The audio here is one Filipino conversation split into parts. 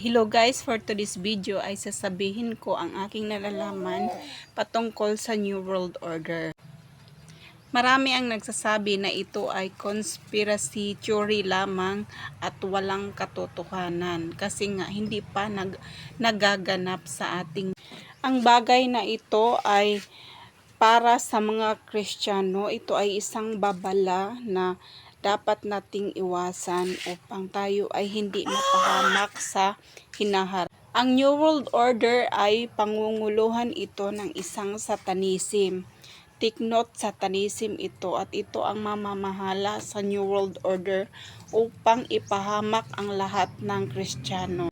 Hello guys, for today's video ay sasabihin ko ang aking nalalaman patungkol sa New World Order. Marami ang nagsasabi na ito ay conspiracy theory lamang at walang katotohanan kasi nga hindi pa nagaganap sa ating. Ang bagay na ito ay para sa mga Kristiyano, ito ay isang babala na dapat nating iwasan upang tayo ay hindi mapahamak sa hinaharap. Ang New World Order ay pangunguluhan ito ng isang satanism. Take note, satanism ito at ito ang mamamahala sa New World Order upang ipahamak ang lahat ng Kristiyano.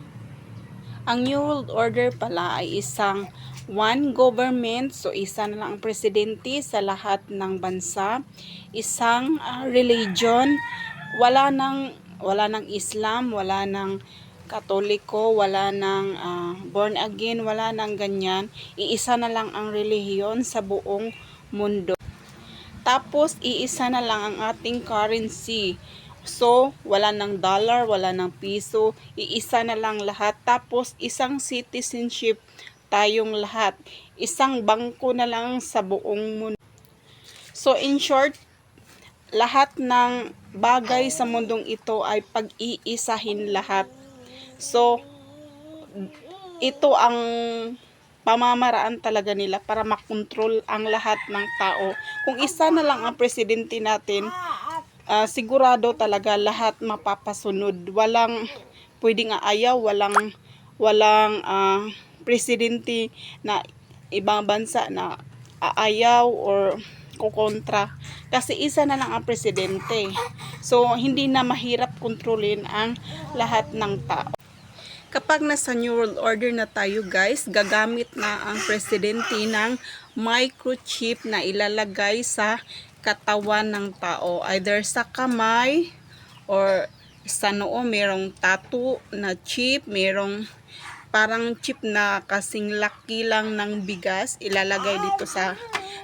Ang New World Order pala ay isang one government, so isa na lang ang presidente sa lahat ng bansa, isang religion, wala nang Islam, wala nang Katoliko, wala nang born again, wala nang ganyan, iisa na lang ang relihiyon sa buong mundo. Tapos iisa na lang ang ating currency. So, wala ng dollar, wala ng piso, iisa na lang lahat. Tapos, isang citizenship tayong lahat. Isang bangko na lang sa buong mundo. So, in short, lahat ng bagay sa mundong ito ay pag-iisahin lahat. So, ito ang pamamaraan talaga nila para makontrol ang lahat ng tao. Kung isa na lang ang presidente natin, sigurado talaga lahat mapapasunod. Walang pwedeng ayaw, walang presidente na ibang bansa na aayaw or kukontra. Kasi isa na lang ang presidente. So, hindi na mahirap kontrolin ang lahat ng tao. Kapag nasa New World Order na tayo guys, gagamit na ang presidente ng microchip na ilalagay sa katawan ng tao. Either sa kamay or sa noo, merong tattoo na chip, merong parang chip na kasing laki lang ng bigas, ilalagay dito sa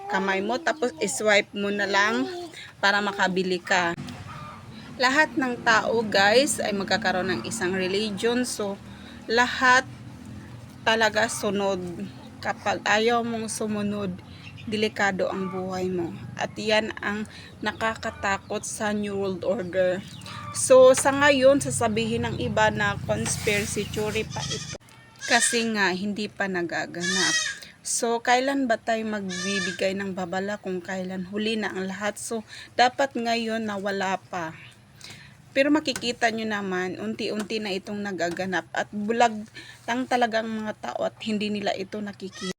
kamay mo. Tapos iswipe mo na lang para makabili ka. Lahat ng tao guys ay magkakaroon ng isang religion. So, lahat talaga sunod. Kapag ayaw mong sumunod, delikado ang buhay mo. At yan ang nakakatakot sa New World Order. So, sa ngayon, sasabihin ng iba na conspiracy theory pa ito. Kasi nga, hindi pa nagaganap. So, kailan ba tayo magbibigay ng babala kung kailan huli na ang lahat? So, dapat ngayon na wala pa. Pero makikita nyo naman, unti-unti na itong nagaganap at bulag lang talagang mga tao at hindi nila ito nakikita.